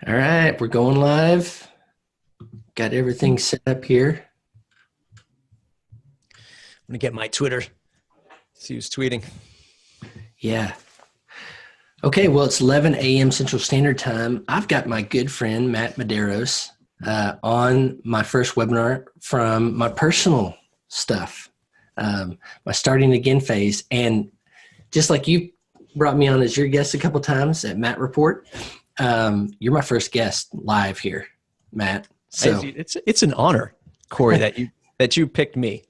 All right, we're going live. Got everything set up here. I'm gonna get my Twitter. See who's tweeting. Yeah. Okay, well, it's 11 a.m. Central Standard Time. I've got my good friend, Matt Medeiros, on my first webinar from my personal stuff, my starting again phase. And just like you brought me on as your guest a couple times at Matt Report, you're my first guest live here, Matt. So it's an honor, Corey, that you picked me.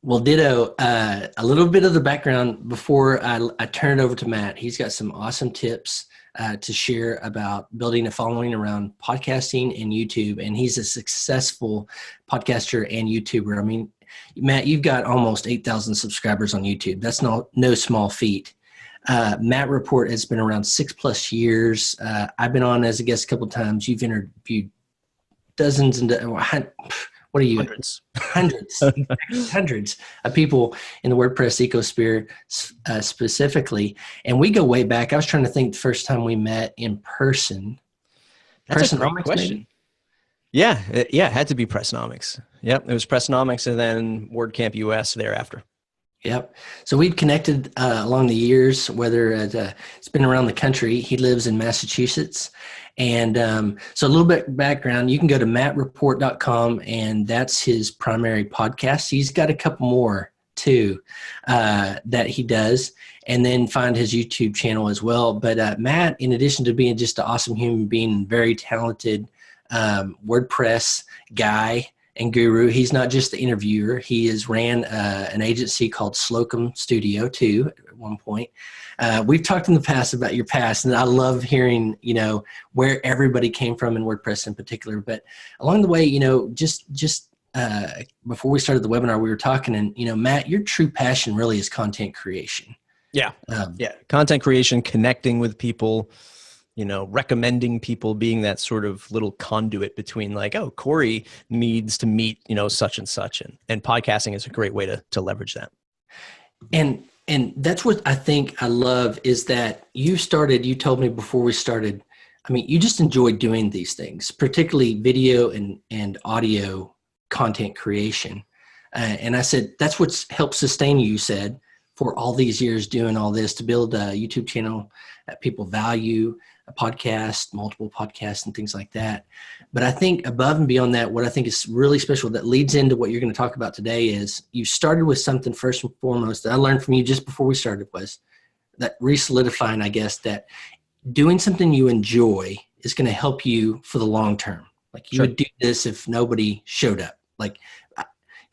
Well, ditto. A little bit of the background before I turn it over to Matt. He's got some awesome tips to share about building a following around podcasting and YouTube. And he's a successful podcaster and YouTuber. I mean, Matt, you've got almost 8,000 subscribers on YouTube. That's no small feat. Matt Report has been around 6+ years. I've been on as a guest a couple of times. You've interviewed dozens and what are you? Hundreds of people in the WordPress ecosphere specifically. And we go way back. I was trying to think the first time we met in person. That's a great question. Maybe? Yeah, it had to be Pressnomics. Yep, it was Pressnomics and then WordCamp US thereafter. Yep. So we've connected along the years, whether it's been around the country. He lives in Massachusetts. And so a little bit background, you can go to mattreport.com, and that's his primary podcast. He's got a couple more too that he does, and then find his YouTube channel as well. But Matt, in addition to being just an awesome human being, very talented WordPress guy and guru, he's not just the interviewer. He has ran an agency called Slocum Studio too at one point. We've talked in the past about your past, and I love hearing, where everybody came from in WordPress in particular. But along the way, just before we started the webinar, we were talking, and, Matt, your true passion really is content creation. Yeah. Content creation, connecting with people, recommending people, being that sort of little conduit between like, oh, Corey needs to meet, such and such. And podcasting is a great way to leverage that. And that's what I think I love is that you told me before we started, I mean, you just enjoy doing these things, particularly video and audio content creation. And I said, that's what's helped sustain you said, for all these years doing all this, to build a YouTube channel that people value, a podcast, multiple podcasts and things like that. But I think above and beyond that, what I think is really special that leads into what you're going to talk about today is you started with something first and foremost that I learned from you just before we started, was that re-solidifying, I guess, that doing something you enjoy is going to help you for the long term. Like you would do this if nobody showed up. Like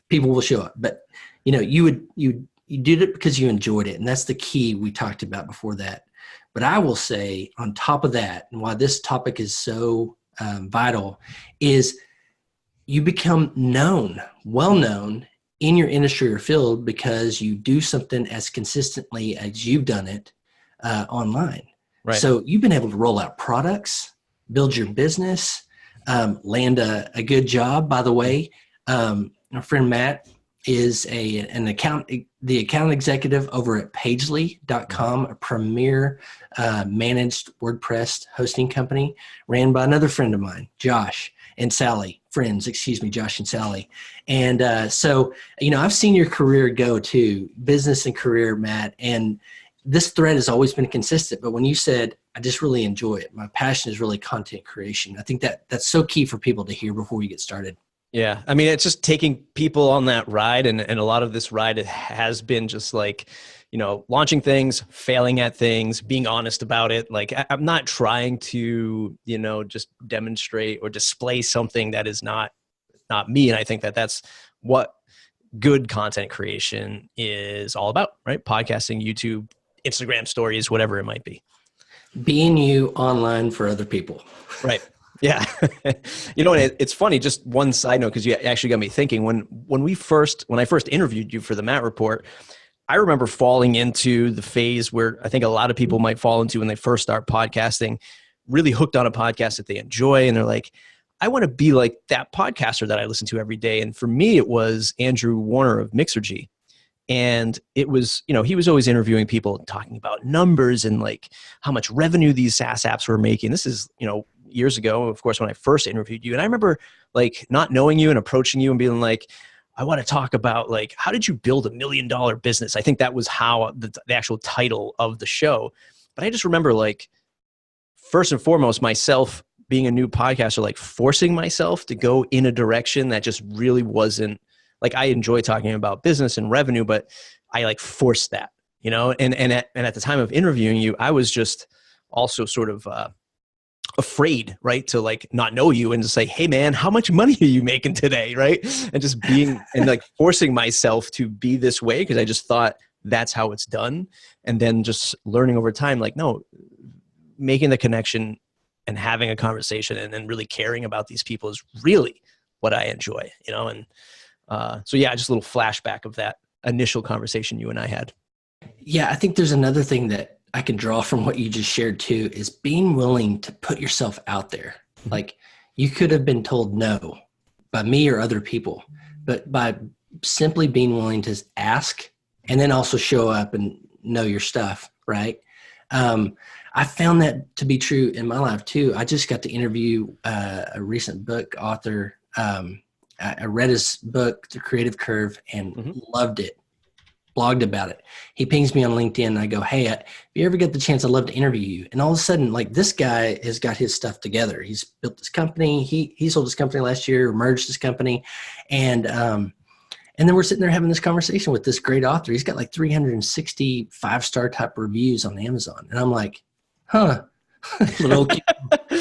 people will show up, but you did it because you enjoyed it. And that's the key we talked about before that. But I will say on top of that, and why this topic is so vital, is you become well known in your industry or field because you do something as consistently as you've done it online. Right. So you've been able to roll out products, build your business, land a good job. By the way, our friend Matt is the account executive over at Pagely.com, a premier managed WordPress hosting company ran by another friend of mine, Josh and Sally. Josh and Sally. And so, I've seen your career go to business and career, Matt, and this thread has always been consistent. But when you said, I just really enjoy it, my passion is really content creation, I think that's so key for people to hear before you get started. Yeah. I mean, it's just taking people on that ride. And a lot of this ride has been just like, launching things, failing at things, being honest about it. Like I'm not trying to, just demonstrate or display something that is not me. And I think that's what good content creation is all about, right? Podcasting, YouTube, Instagram stories, whatever it might be. Being you online for other people. Right. Yeah. It's funny, just one side note, because you actually got me thinking when I first interviewed you for the Matt Report, I remember falling into the phase where I think a lot of people might fall into when they first start podcasting, really hooked on a podcast that they enjoy. And they're like, I want to be like that podcaster that I listen to every day. And for me, it was Andrew Warner of Mixergy. And it was, he was always interviewing people talking about numbers and like how much revenue these SaaS apps were making. This is, years ago, of course, when I first interviewed you. And I remember like not knowing you and approaching you and being like, I want to talk about like, how did you build $1 million business? I think that was how the actual title of the show. But I just remember like, first and foremost, myself being a new podcaster, like forcing myself to go in a direction that just really wasn't like, I enjoy talking about business and revenue, but I like forced that, you know, and at the time of interviewing you, I was just also sort of, afraid, right, to like not know you and to say, hey man, how much money are you making today, right? And just being and like forcing myself to be this way because I just thought that's how it's done. And then just learning over time, like, no, making the connection and having a conversation and then really caring about these people is really what I enjoy, you know? And so yeah, just a little flashback of that initial conversation you and I had. Yeah, I think there's another thing that I can draw from what you just shared too, is being willing to put yourself out there. Like you could have been told no by me or other people, but by simply being willing to ask and then also show up and know your stuff, right? I found that to be true in my life too. I just got to interview a recent book author. I read his book, The Creative Curve, and loved it. Blogged about it. He pings me on LinkedIn and I go, hey, if you ever get the chance, I'd love to interview you. And all of a sudden, like this guy has got his stuff together. He's built this company. He sold his company last year, merged his company. And then we're sitting there having this conversation with this great author. He's got like 360 5-star type reviews on Amazon. And I'm like, huh, little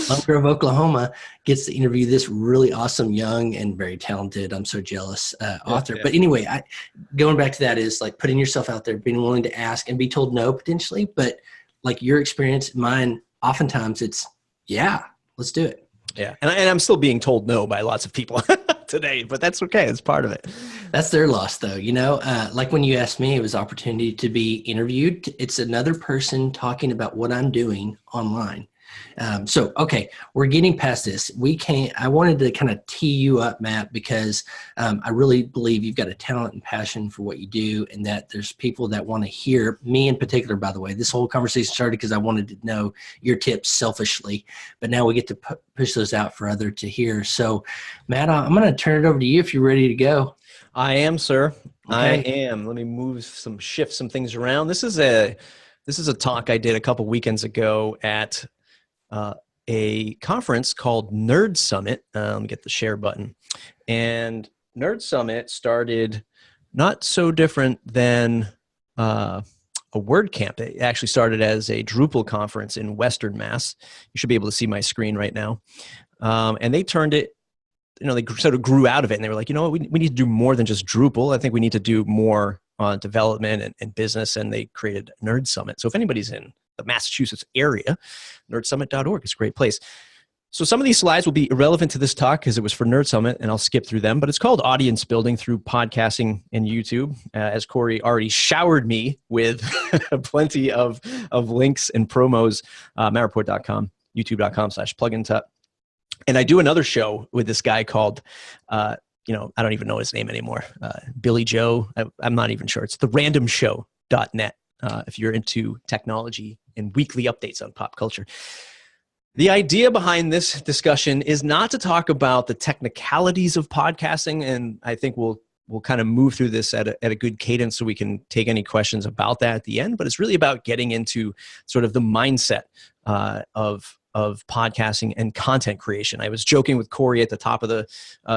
Lone Grove, Oklahoma gets to interview this really awesome, young, and very talented, I'm so jealous, author. But anyway, going back to that is like putting yourself out there, being willing to ask and be told no potentially. But like your experience, mine, oftentimes it's, yeah, let's do it. Yeah. And I'm still being told no by lots of people today, but that's okay. It's part of it. That's their loss though. You know, like when you asked me, it was opportunity to be interviewed. It's another person talking about what I'm doing online. So, okay, we're getting past this. I wanted to kind of tee you up, Matt, because I really believe you've got a talent and passion for what you do, and that there's people that want to hear, me in particular, by the way. This whole conversation started because I wanted to know your tips selfishly, but now we get to push those out for others to hear. So, Matt, I'm going to turn it over to you if you're ready to go. I am, sir. Okay. I am. Let me shift some things around. This is a talk I did a couple weekends ago at a conference called Nerd Summit. Let me get the share button. And Nerd Summit started not so different than a WordCamp. It actually started as a Drupal conference in Western Mass. You should be able to see my screen right now. And they turned it, you know, they sort of grew out of it, and they were like, you know what, we need to do more than just Drupal. I think we need to do more on development and business, and they created Nerd Summit. So if anybody's in the Massachusetts area, nerdsummit.org is a great place. So some of these slides will be irrelevant to this talk because it was for Nerd Summit, and I'll skip through them, but it's called Audience Building Through Podcasting and YouTube, as Corey already showered me with plenty of links and promos, mattreport.com, youtube.com/plugintut. And I do another show with this guy called, I don't even know his name anymore. Billy Joe. I'm not even sure. It's therandomshow.net. If you're into technology and weekly updates on pop culture. The idea behind this discussion is not to talk about the technicalities of podcasting. And I think we'll kind of move through this at a good cadence so we can take any questions about that at the end. But it's really about getting into sort of the mindset of podcasting and content creation. I was joking with Corey at the top of the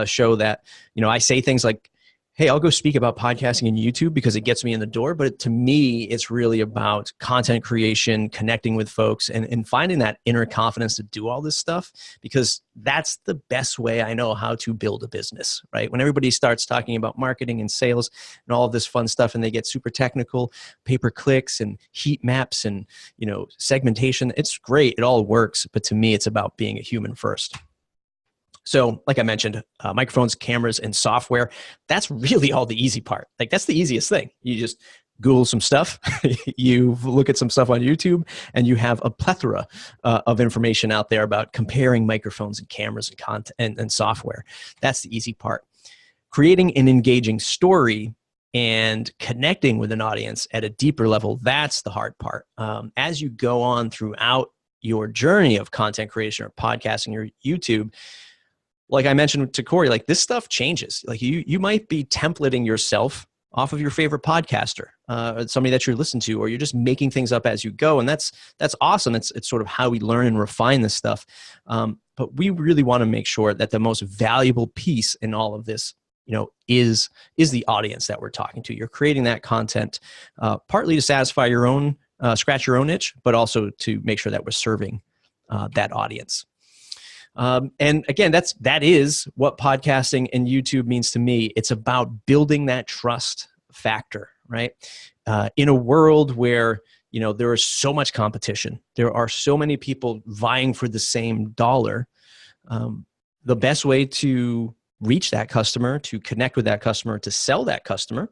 show that, I say things like, hey, I'll go speak about podcasting and YouTube because it gets me in the door. But to me, it's really about content creation, connecting with folks, and finding that inner confidence to do all this stuff, because that's the best way I know how to build a business, right? When everybody starts talking about marketing and sales and all of this fun stuff, and they get super technical, pay-per-clicks and heat maps and, segmentation, it's great. It all works. But to me, it's about being a human first. So like I mentioned, microphones, cameras, and software, that's really all the easy part. Like that's the easiest thing. You just Google some stuff, you look at some stuff on YouTube, and you have a plethora of information out there about comparing microphones and cameras and content and software. That's the easy part. Creating an engaging story and connecting with an audience at a deeper level, that's the hard part. As you go on throughout your journey of content creation or podcasting or YouTube, like I mentioned to Corey, like this stuff changes. Like you might be templating yourself off of your favorite podcaster, somebody that you're listening to, or you're just making things up as you go. And that's awesome. It's sort of how we learn and refine this stuff. But we really want to make sure that the most valuable piece in all of this, is the audience that we're talking to. You're creating that content partly to satisfy your own, scratch your own itch, but also to make sure that we're serving that audience. And again, that is what podcasting and YouTube means to me. It's about building that trust factor, right? In a world where, there is so much competition, there are so many people vying for the same dollar. The best way to reach that customer, to connect with that customer, to sell that customer,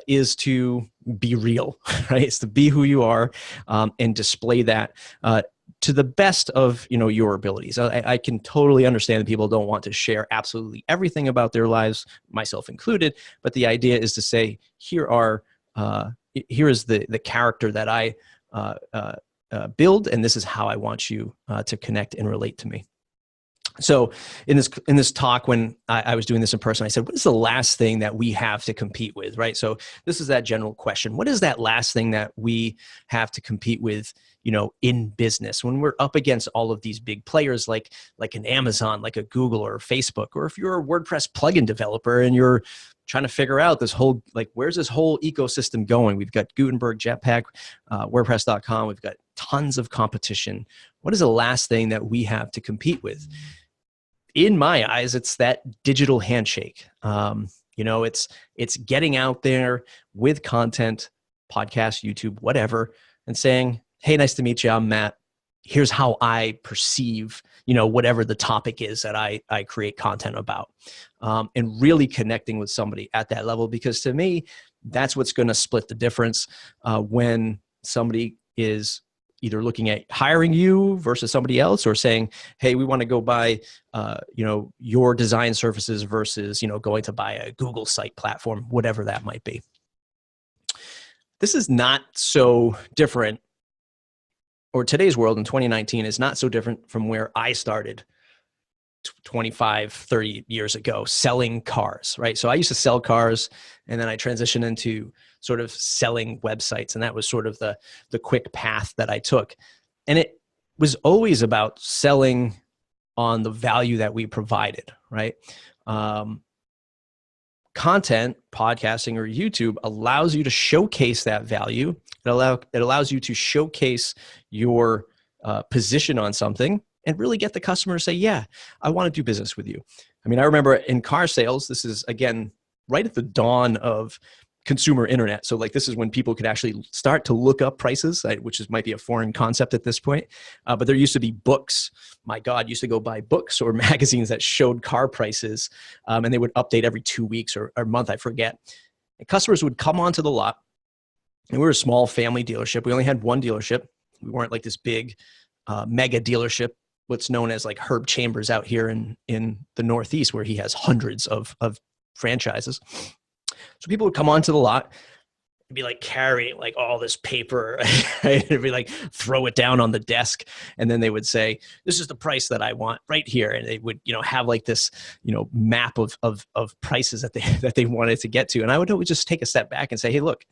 is to be real, right? It's to be who you are and display that to the best of your abilities. I can totally understand that people don't want to share absolutely everything about their lives, myself included. But the idea is to say, here is the character that I build, and this is how I want you to connect and relate to me. So in this talk, when I was doing this in person, I said, what is the last thing that we have to compete with, right? So this is that general question. What is that last thing that we have to compete with, in business when we're up against all of these big players like an Amazon, like a Google or Facebook, or if you're a WordPress plugin developer and you're trying to figure out this whole, where's this whole ecosystem going? We've got Gutenberg, Jetpack, WordPress.com. We've got tons of competition. What is the last thing that we have to compete with? In my eyes, it's that digital handshake. It's getting out there with content, podcast, YouTube, whatever, and saying, hey, nice to meet you. I'm Matt. Here's how I perceive, whatever the topic is that I create content about, and really connecting with somebody at that level. Because to me, that's what's going to split the difference when somebody is either looking at hiring you versus somebody else, or saying, hey, we want to go buy, your design services versus, going to buy a Google site platform, whatever that might be. This is not so different, or today's world in 2019 is not so different from where I started 25, 30 years ago, selling cars, right? So I used to sell cars, and then I transitioned into sort of selling websites. And that was sort of the quick path that I took. And it was always about selling on the value that we provided, right? Content, podcasting, or YouTube allows you to showcase that value. It allows you to showcase your position on something and really get the customer to say, yeah, I want to do business with you. I mean, I remember in car sales, this is, again, right at the dawn of consumer internet. So this is when people could actually start to look up prices, which might be a foreign concept at this point. But there used to be books. My God, used to go buy books or magazines that showed car prices, and they would update every 2 weeks or a month, I forget. And customers would come onto the lot, and we were a small family dealership. We only had one dealership. We weren't like this big mega dealership, what's known as like Herb Chambers out here in the Northeast, where he has hundreds of franchises. So people would come onto the lot and be carrying all this paper, right? It'd be throw it down on the desk. And then they would say, this is the price that I want right here. And they would, have this, map of prices that they wanted to get to. And I would always just take a step back and say, hey, look,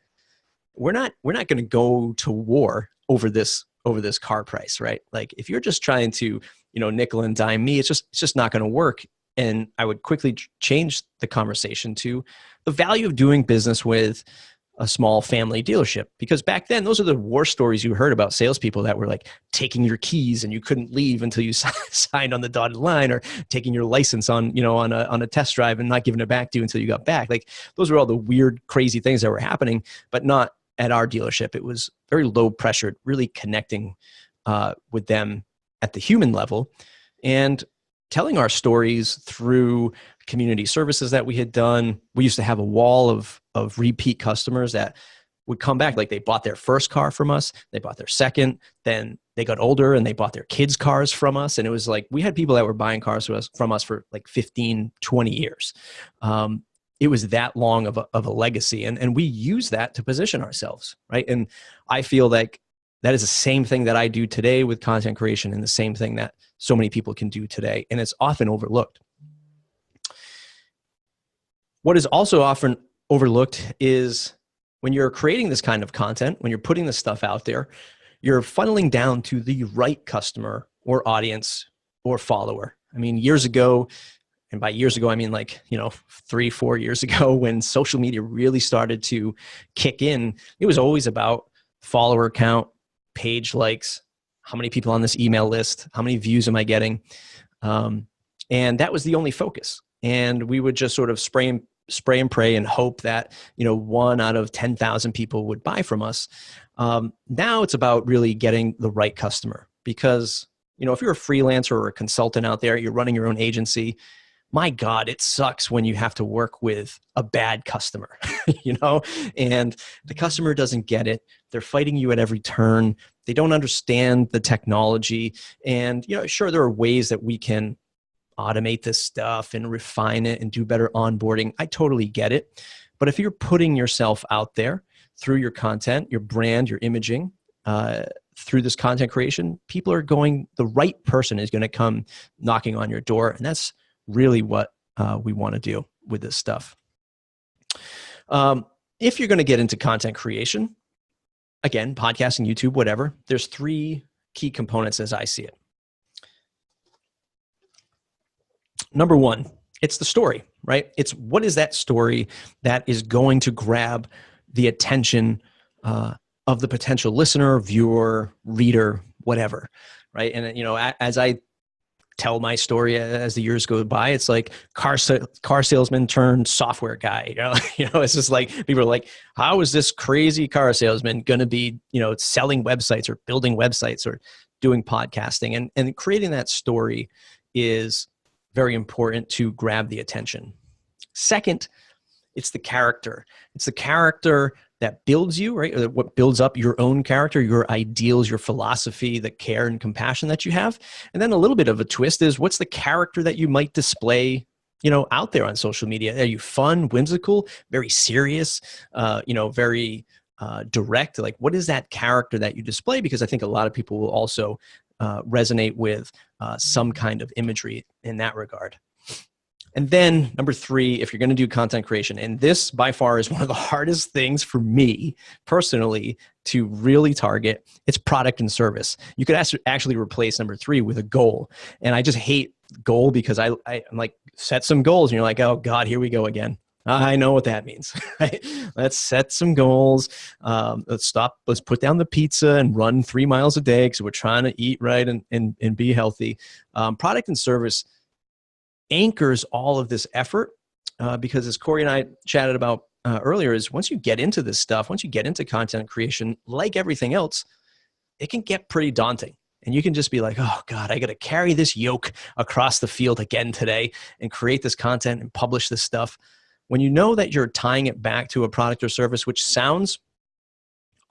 we're not going to go to war over this car price, right? If you're just trying to, nickel and dime me, it's just not going to work. And I would quickly change the conversation to the value of doing business with a small family dealership. Because back then, those are the war stories you heard about salespeople that were taking your keys and you couldn't leave until you signed on the dotted line, or taking your license on a test drive and not giving it back to you until you got back. Those were all the weird, crazy things that were happening, but not at our dealership. It was very low pressure, really connecting with them at the human level and telling our stories through community services that we had done. We used to have a wall of repeat customers that would come back. They bought their first car from us, they bought their second, then they got older and they bought their kids' cars from us. And it was we had people that were buying cars from us for 15, 20 years. It was that long of a legacy. And we use that to position ourselves, right? And I feel That is the same thing that I do today with content creation, and the same thing that so many people can do today. And it's often overlooked. What is also often overlooked is when you're creating this kind of content, when you're putting this stuff out there, you're funneling down to the right customer or audience or follower. I mean, years ago, and by years ago, I mean 3-4 years ago, when social media really started to kick in, it was always about follower count, page likes, how many people on this email list, how many views am I getting? And that was the only focus. And we would just sort of spray and pray and hope that 1 out of 10,000 people would buy from us. Now it's about really getting the right customer, because if you're a freelancer or a consultant out there, you're running your own agency, my God, it sucks when you have to work with a bad customer, and the customer doesn't get it. They're fighting you at every turn. They don't understand the technology. And, sure, there are ways that we can automate this stuff and refine it and do better onboarding. I totally get it. But if you're putting yourself out there through your content, your brand, your imaging, through this content creation, the right person is going to come knocking on your door. And that's really what we want to do with this stuff. If you're going to get into content creation, again, podcasting, YouTube, whatever, there's 3 key components as I see it. Number 1, it's the story, right? It's what is that story that is going to grab the attention of the potential listener, viewer, reader, whatever, right? And as I tell my story as the years go by, it's like car salesman turned software guy. It's just like people are like, how is this crazy car salesman going to be, selling websites or building websites or doing podcasting? And creating that story is very important to grab the attention. Second, it's the character. It's the character that builds you, right? What builds up your own character, your ideals, your philosophy, the care and compassion that you have. And then a little bit of a twist is what's the character that you might display, out there on social media? Are you fun, whimsical, very serious, very direct? Like, what is that character that you display? Because I think a lot of people will also resonate with some kind of imagery in that regard. And then number 3, if you're going to do content creation, and this by far is one of the hardest things for me personally to really target, it's product and service. You could actually replace number 3 with a goal. And I just hate goal because I'm like, set some goals. And you're like, oh God, here we go again. I know what that means. Right? Let's set some goals. Let's put down the pizza and run 3 miles a day because we're trying to eat right and be healthy. Product and service anchors all of this effort because, as Corey and I chatted about earlier, is once you get into this stuff, once you get into content creation, like everything else, it can get pretty daunting. And you can just be like, oh God, I got to carry this yoke across the field again today and create this content and publish this stuff. When you know that you're tying it back to a product or service, which sounds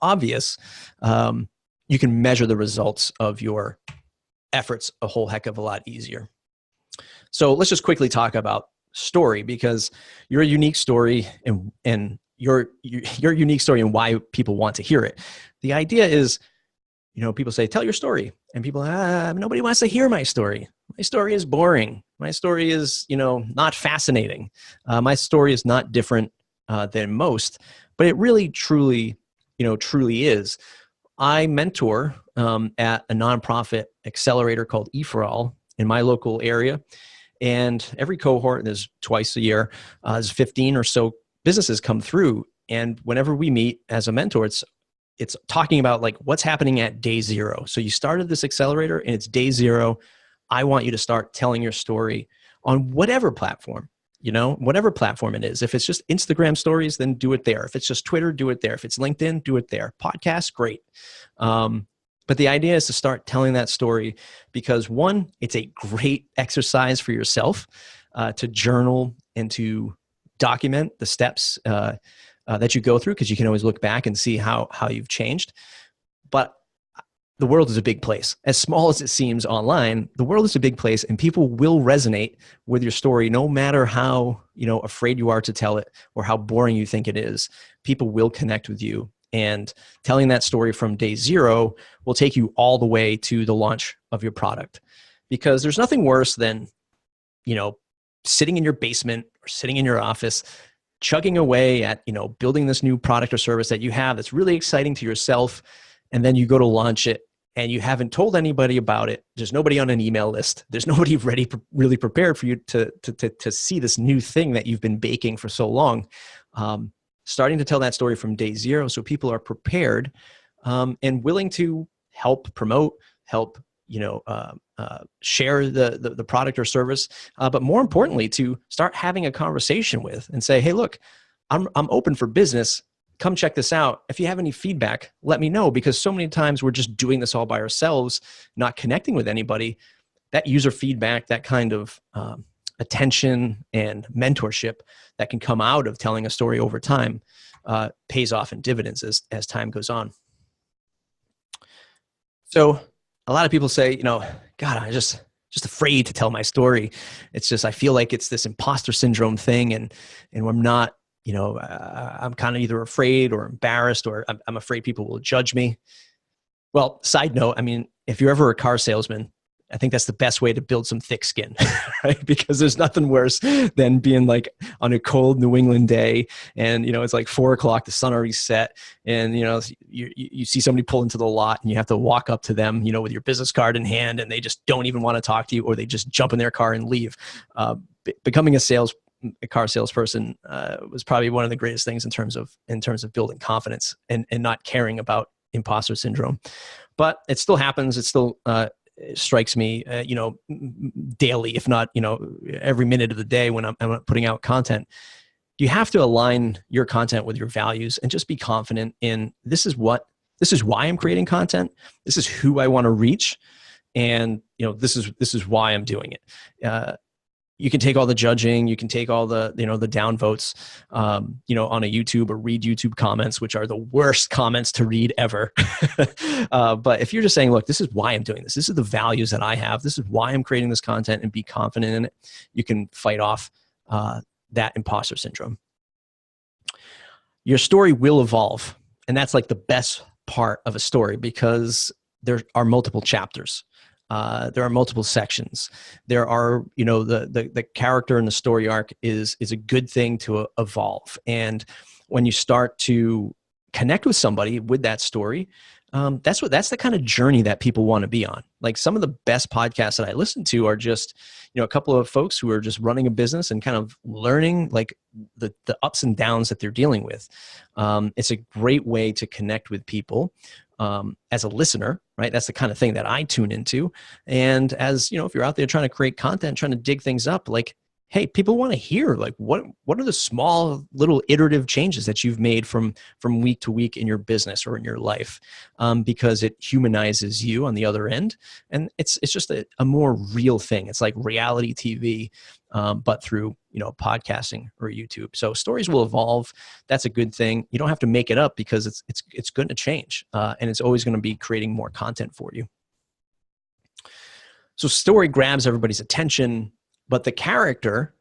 obvious, you can measure the results of your efforts a whole heck of a lot easier. So let's just quickly talk about story, because you're a unique story and your unique story and why people want to hear it. The idea is, people say, tell your story. And people, nobody wants to hear my story. My story is boring. My story is, not fascinating. My story is not different than most, but it really, truly is. I mentor at a nonprofit accelerator called E4All in my local area. And every cohort, there's twice a year, there's 15 or so businesses come through. And whenever we meet as a mentor, it's talking about like what's happening at day 0. So you started this accelerator and it's day 0. I want you to start telling your story on whatever platform, whatever platform it is. If it's just Instagram stories, then do it there. If it's just Twitter, do it there. If it's LinkedIn, do it there. Podcast, great. But the idea is to start telling that story because, one, it's a great exercise for yourself to journal and to document the steps that you go through, because you can always look back and see how you've changed. But the world is a big place. As small as it seems online, the world is a big place, and people will resonate with your story no matter how afraid you are to tell it or how boring you think it is. People will connect with you And telling that story from day zero will take you all the way to the launch of your product. Because there's nothing worse than, sitting in your basement or sitting in your office, chugging away at, building this new product or service that you have that's really exciting to yourself. And then you go to launch it and you haven't told anybody about it. There's nobody on an email list. There's nobody really prepared for you to see this new thing that you've been baking for so long. Starting to tell that story from day zero so people are prepared and willing to help promote, help share the product or service, but more importantly, to start having a conversation with and say, hey, look, I'm open for business. Come check this out. If you have any feedback, let me know, because so many times we're just doing this all by ourselves, not connecting with anybody. That user feedback, that kind of attention and mentorship that can come out of telling a story over time pays off in dividends as time goes on. So a lot of people say, God, I'm just afraid to tell my story. It's just, I feel like it's this imposter syndrome thing, and I'm not, I'm kind of either afraid or embarrassed, or I'm afraid people will judge me. Well, side note, if you're ever a car salesman, I think that's the best way to build some thick skin, right? Because there's nothing worse than being like on a cold New England day and, it's like 4:00, the sun already set, and, you see somebody pull into the lot and you have to walk up to them, with your business card in hand, and they just don't even want to talk to you, or they just jump in their car and leave. Becoming a car salesperson was probably one of the greatest things in terms of building confidence and not caring about imposter syndrome. But it still happens. It still strikes me, daily, if not, every minute of the day when I'm putting out content. You have to align your content with your values and just be confident in this is why I'm creating content. This is who I want to reach. And, this is why I'm doing it. You can take all the judging, you can take all the, the downvotes, on a YouTube, or read YouTube comments, which are the worst comments to read ever. But if you're just saying, look, this is why I'm doing this. This is the values that I have. This is why I'm creating this content, and be confident in it. You can fight off that imposter syndrome. Your story will evolve. And that's like the best part of a story, because there are multiple chapters. There are multiple sections. There are, the character in the story arc is a good thing to evolve. And when you start to connect with somebody with that story, that's the kind of journey that people want to be on. Like, some of the best podcasts that I listen to are just, a couple of folks who are just running a business and kind of learning like the ups and downs that they're dealing with. It's a great way to connect with people. As a listener, right? That's the kind of thing that I tune into. And as, if you're out there trying to create content, trying to dig things up, like, hey, people want to hear, like, what are the small little iterative changes that you've made from week to week in your business or in your life, because it humanizes you on the other end. And it's just a more real thing. It's like reality TV, but through, podcasting or YouTube. So stories will evolve. That's a good thing. You don't have to make it up, because it's going to change, and it's always going to be creating more content for you. So story grabs everybody's attention, but the character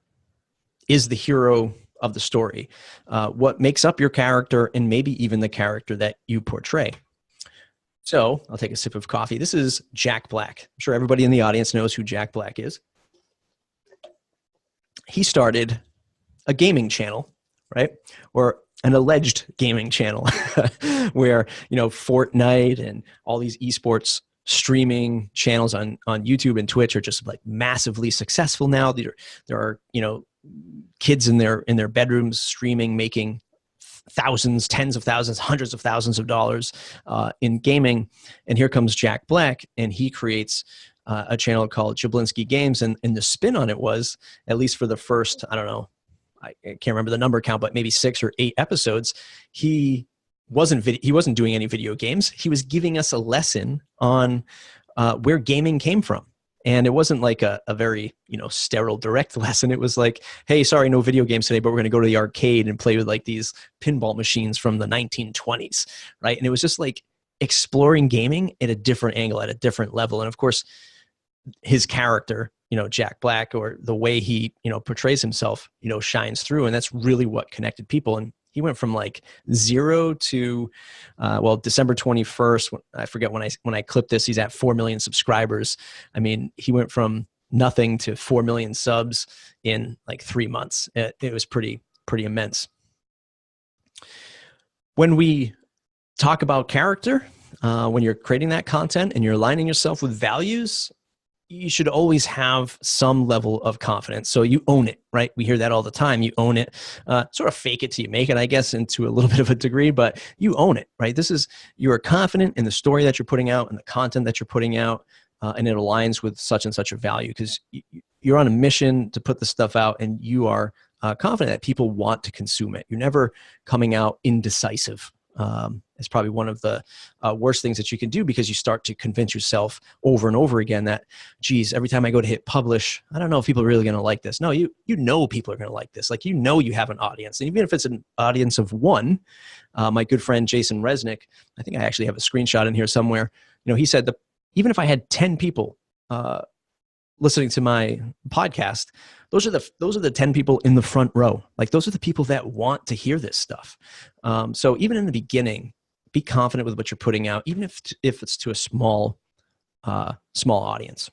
is the hero of the story. What makes up your character, and maybe even the character that you portray. So I'll take a sip of coffee. This is Jack Black. I'm sure everybody in the audience knows who Jack Black is. He started a gaming channel, right? Or an alleged gaming channel where, Fortnite and all these esports streaming channels on YouTube and Twitch are just like massively successful now. There are, kids in their bedrooms streaming, making thousands, tens of thousands, hundreds of thousands of dollars in gaming. And here comes Jack Black, and he creates a channel called Jablinski Games. And the spin on it was, at least for the first, I don't know, I can't remember the number count, but maybe 6 or 8 episodes, he wasn't doing any video games. He was giving us a lesson on where gaming came from. And it wasn't like a very, sterile, direct lesson. It was like, hey, sorry, no video games today, but we're going to go to the arcade and play with like these pinball machines from the 1920s, right? And it was just like exploring gaming at a different angle, at a different level. And of course, his character, Jack Black, or the way he, portrays himself, shines through. And that's really what connected people. And He went from like 0 to, well, December 21st. I forget when I clipped this. He's at 4 million subscribers. I mean, he went from nothing to 4 million subs in like 3 months. It was pretty immense. When we talk about character, when you're creating that content and you're aligning yourself with values, you should always have some level of confidence. So you own it, right? We hear that all the time. You own it, sort of fake it till you make it, I guess, into a little bit of a degree, but you own it, right? You are confident in the story that you're putting out and the content that you're putting out, and it aligns with such and such a value, because you're on a mission to put this stuff out, and you are confident that people want to consume it. You're never coming out indecisive. It's probably one of the worst things that you can do, because you start to convince yourself over and over again that, geez, every time I go to hit publish, I don't know if people are really going to like this. No, you know people are going to like this. Like, you have an audience. And even if it's an audience of one, my good friend Jason Resnick, I think I actually have a screenshot in here somewhere. He said that even if I had 10 people listening to my podcast, those are the 10 people in the front row. Like, those are the people that want to hear this stuff. So even in the beginning, be confident with what you're putting out, even if it's to a small audience.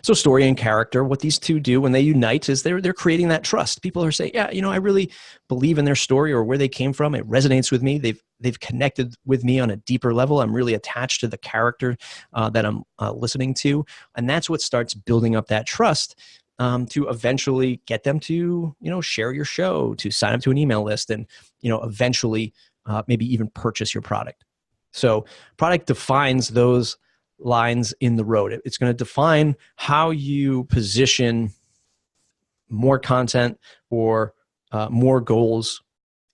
So story and character, what these two do when they unite is they're creating that trust. People are saying, yeah, I really believe in their story or where they came from. It resonates with me. They've connected with me on a deeper level. I'm really attached to the character that I'm listening to. And that's what starts building up that trust to eventually get them to, share your show, to sign up to an email list, and, eventually maybe even purchase your product. So product defines those lines in the road. It's going to define how you position more content or more goals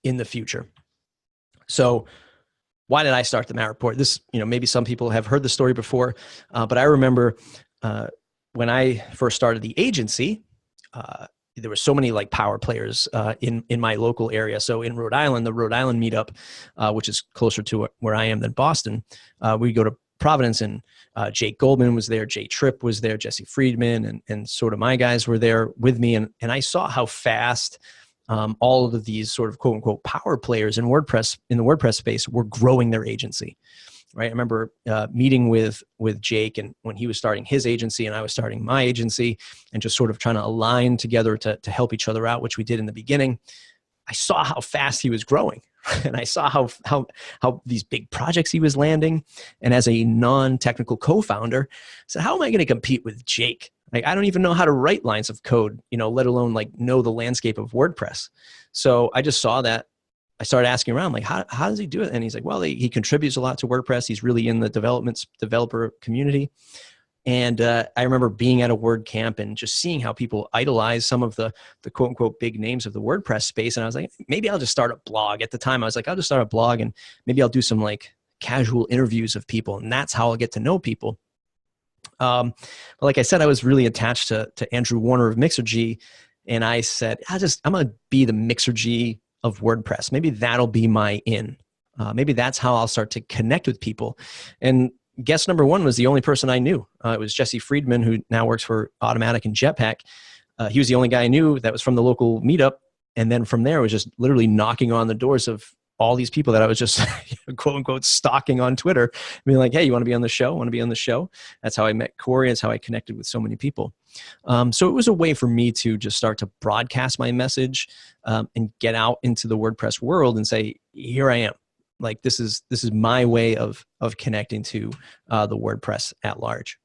in the future. So why did I start the Matt Report? This, maybe some people have heard the story before, but I remember when I first started the agency, there were so many like power players in my local area. So in Rhode Island, the Rhode Island meetup, which is closer to where I am than Boston, we go to Providence, and Jake Goldman was there, Jay Tripp was there, Jesse Friedman, and sort of my guys were there with me. And I saw how fast all of these sort of quote unquote power players in the WordPress space were growing their agency. Right. I remember meeting with Jake, and when he was starting his agency and I was starting my agency, and just sort of trying to align together to help each other out, which we did in the beginning. I saw how fast he was growing, and I saw how these big projects he was landing. And as a non-technical co-founder, I said, how am I going to compete with Jake? Like, I don't even know how to write lines of code, let alone like know the landscape of WordPress. So I just saw that. I started asking around, like, how does he do it? And he's like, well, he contributes a lot to WordPress. He's really in the developer community. And I remember being at a WordCamp and just seeing how people idolize some of the quote unquote big names of the WordPress space. And I was like, maybe I'll just start a blog. At the time, I was like, I'll just start a blog, and maybe I'll do some like casual interviews of people, and that's how I'll get to know people. But like I said, I was really attached to Andrew Warner of Mixergy, and I said, I'm going to be the Mixergy of WordPress. Maybe that'll be my in. Maybe that's how I'll start to connect with people. And guest number one was the only person I knew. It was Jesse Friedman, who now works for Automatic and Jetpack. He was the only guy I knew that was from the local meetup. And then from there, it was just literally knocking on the doors of all these people that I was just quote unquote stalking on Twitter, being like, hey, you want to be on the show? Want to be on the show? That's how I met Corey. That's how I connected with so many people. So it was a way for me to just start to broadcast my message and get out into the WordPress world and say, here I am. Like, this is my way of connecting to the WordPress at large.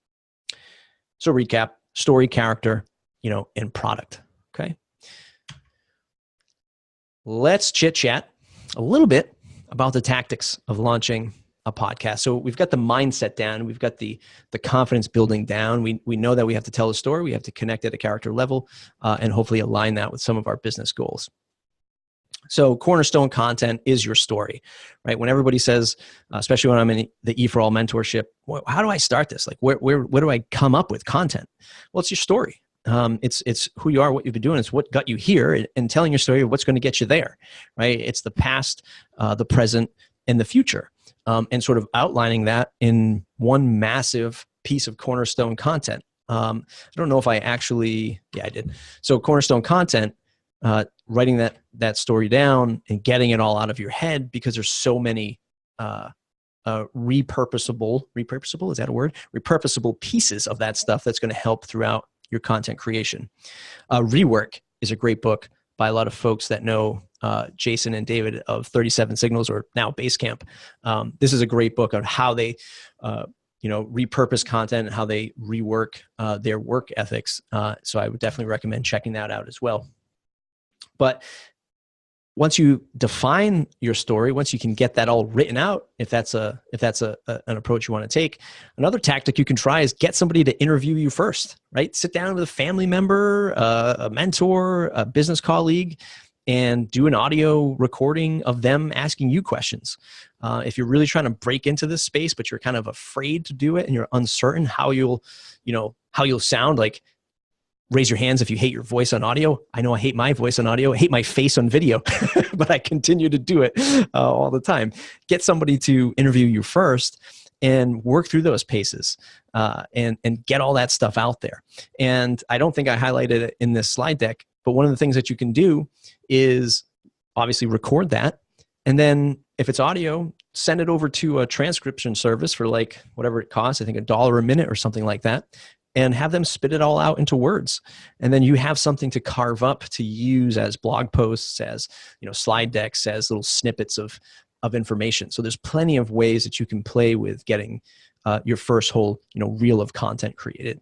So recap: story, character, and product. Okay. Let's chit chat a little bit about the tactics of launching a podcast. So we've got the mindset down. We've got the confidence building down. We know that we have to tell a story. We have to connect at a character level and hopefully align that with some of our business goals. So Cornerstone content is your story, right? When everybody says, especially when I'm in the E4All mentorship, how do I start this? Like, where do I come up with content? Well, it's your story. It's who you are, what you've been doing. It's what got you here, and telling your story of what's going to get you there, right? It's the past, the present, and the future, and sort of outlining that in one massive piece of Cornerstone content. I don't know if I actually, yeah, I did. So Cornerstone content, writing that story down and getting it all out of your head, because there's so many repurposable, is that a word? Repurposable pieces of that stuff that's going to help throughout your content creation. Rework is a great book by a lot of folks that know Jason and David of 37 Signals, or now Basecamp. This is a great book on how they repurpose content and how they rework their work ethics. So I would definitely recommend checking that out as well. But once you define your story, once you can get that all written out, if that's an approach you want to take, another tactic you can try is get somebody to interview you first, right? Sit down with a family member, a mentor, a business colleague, and do an audio recording of them asking you questions. If you're really trying to break into this space, but you're kind of afraid to do it and you're uncertain how you'll sound, like, raise your hands if you hate your voice on audio. I know I hate my voice on audio. I hate my face on video, but I continue to do it all the time. Get somebody to interview you first and work through those paces and get all that stuff out there. And I don't think I highlighted it in this slide deck, but one of the things that you can do is obviously record that. And then if it's audio, send it over to a transcription service for like whatever it costs, I think $1 a minute or something like that, and have them spit it all out into words. And then you have something to carve up to use as blog posts, as slide decks, as little snippets of information. So there's plenty of ways that you can play with getting your first whole reel of content created.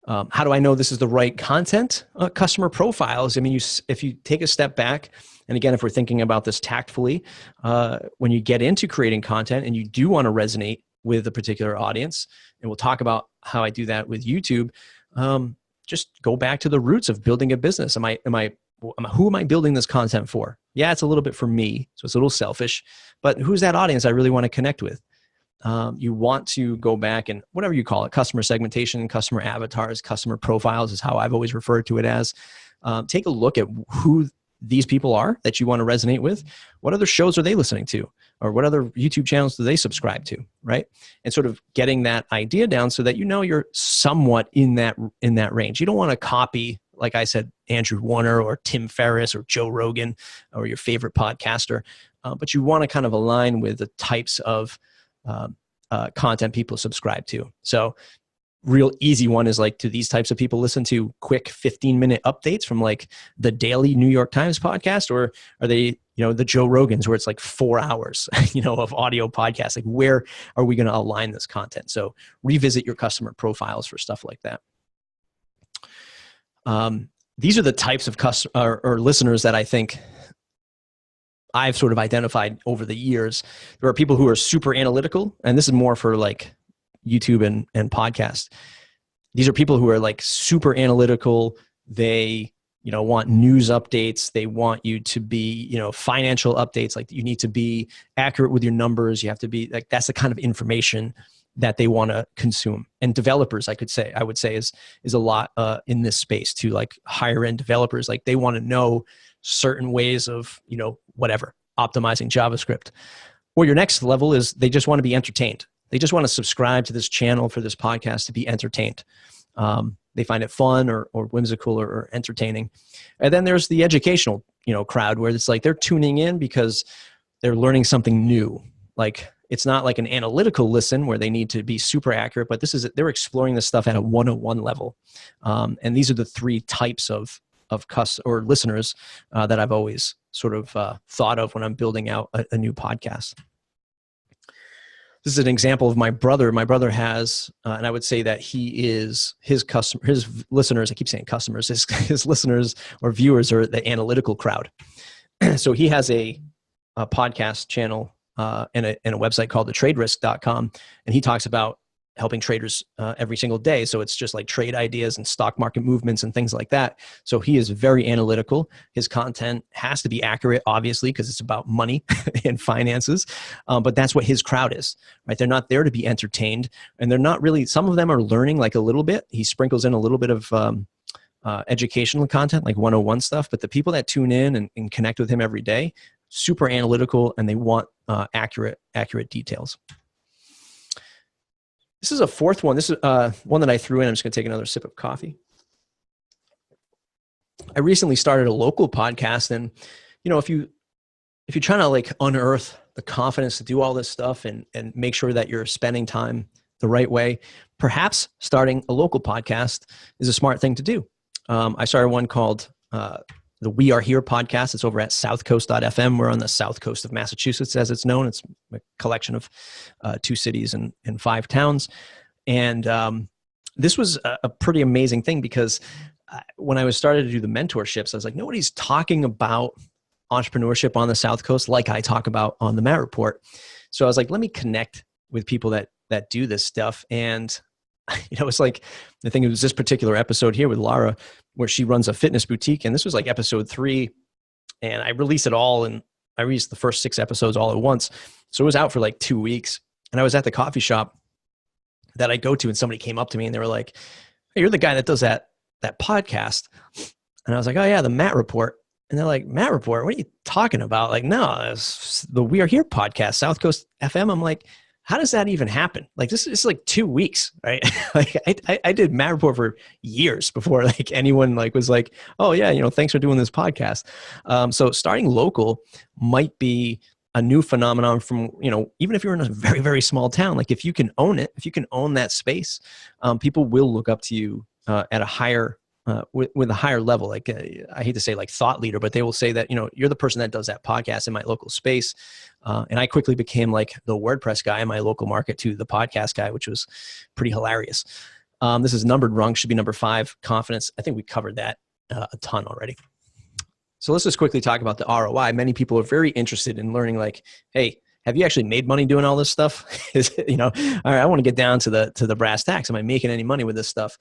How do I know this is the right content? Customer profiles. I mean, if you take a step back, and again, if we're thinking about this tactfully, when you get into creating content and you do want to resonate with a particular audience, and we'll talk about how I do that with YouTube, just go back to the roots of building a business. Who am I building this content for? Yeah, it's a little bit for me, so it's a little selfish, but who's that audience I really want to connect with? You want to go back and whatever you call it, customer segmentation, customer avatars, customer profiles is how I've always referred to it as. Take a look at who these people are that you want to resonate with. What other shows are they listening to? Or what other YouTube channels do they subscribe to, right? And sort of getting that idea down so that you're somewhat in that range. You don't want to copy, like I said, Andrew Warner or Tim Ferriss or Joe Rogan or your favorite podcaster, but you want to kind of align with the types of content people subscribe to. So real easy one is like, do these types of people listen to quick 15-minute updates from like the daily New York Times podcast, or are they, the Joe Rogans where it's like 4 hours, of audio podcasts? Like, where are we going to align this content? So revisit your customer profiles for stuff like that. These are the types of or listeners that I think I've sort of identified over the years. There are people who are super analytical, and this is more for like YouTube and podcast. These are people who are like super analytical. They, want news updates. They want you to be, financial updates. Like, you need to be accurate with your numbers. You have to be like, that's the kind of information that they want to consume. And developers, I would say is a lot in this space too, like higher end developers. Like, they want to know certain ways of, whatever, optimizing JavaScript. Or your next level is they just want to be entertained. They just want to subscribe to this channel for this podcast to be entertained. They find it fun or whimsical or entertaining. And then there's the educational, crowd where it's like they're tuning in because they're learning something new. Like, it's not like an analytical listen where they need to be super accurate, but they're exploring this stuff at a 101 level. And these are the three types of listeners that I've always sort of thought of when I'm building out a new podcast. This is an example of my brother. My brother has, and I would say that his listeners, I keep saying customers, his listeners or viewers are the analytical crowd. So he has a podcast channel and a website called thetraderisk.com, and he talks about helping traders every single day. So it's just like trade ideas and stock market movements and things like that. So he is very analytical. His content has to be accurate, obviously, because it's about money and finances. But that's what his crowd is, right? They're not there to be entertained, and they're not really, some of them are learning like a little bit. He sprinkles in a little bit of educational content, like 101 stuff. But the people that tune in and connect with him every day, super analytical, and they want accurate details. This is a fourth one. This is one that I threw in. I'm just going to take another sip of coffee. I recently started a local podcast, and if you're trying to like unearth the confidence to do all this stuff and make sure that you're spending time the right way, perhaps starting a local podcast is a smart thing to do. I started one called the We Are Here podcast. It's over at southcoast.fm. We're on the south coast of Massachusetts, as it's known. It's a collection of 2 cities and 5 towns. And this was a pretty amazing thing because when I was started to do the mentorships, I was like, nobody's talking about entrepreneurship on the South Coast like I talk about on the Matt Report. So I was like, let me connect with people that do this stuff. And it's like, I think it was this particular episode here with Lara where she runs a fitness boutique. And this was like episode 3. And I released it all, and I released the first 6 episodes all at once. So it was out for like 2 weeks. And I was at the coffee shop that I go to, and somebody came up to me and they were like, hey, you're the guy that does that podcast. And I was like, oh yeah, the Matt Report. And they're like, Matt Report, what are you talking about? Like, no, it's the We Are Here podcast, South Coast FM. I'm like, how does that even happen? Like, this is like 2 weeks, right? Like, I did Matt Report for years before like anyone like was like, oh yeah, thanks for doing this podcast. So starting local might be a new phenomenon from, even if you're in a very, very small town. Like, if you can own it, if you can own that space, people will look up to you at a higher with a higher level. Like, I hate to say like thought leader, but they will say that, you're the person that does that podcast in my local space. And I quickly became like the WordPress guy in my local market to the podcast guy, which was pretty hilarious. This is numbered wrong, should be number 5, confidence. I think we covered that a ton already. So let's just quickly talk about the ROI. Many people are very interested in learning like, hey, have you actually made money doing all this stuff? All right, I want to get down to the brass tacks. Am I making any money with this stuff?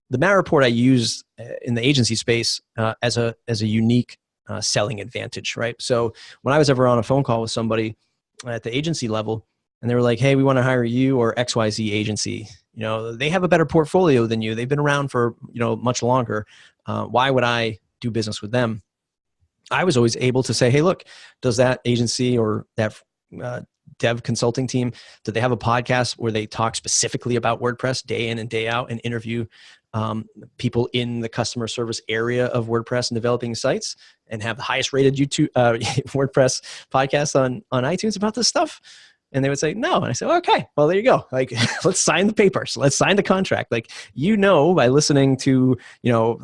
The Matt Report I use in the agency space as a unique selling advantage, right? So when I was ever on a phone call with somebody at the agency level, and they were like, hey, we want to hire you or XYZ agency, they have a better portfolio than you. They've been around for, much longer. Why would I do business with them? I was always able to say, hey, look, does that agency or that dev consulting team, do they have a podcast where they talk specifically about WordPress day in and day out and interview people in the customer service area of WordPress and developing sites, and have the highest rated YouTube WordPress podcast on iTunes about this stuff? And they would say no. And I said, okay, well, there you go. Like, let's sign the papers. Let's sign the contract. Like, by listening to,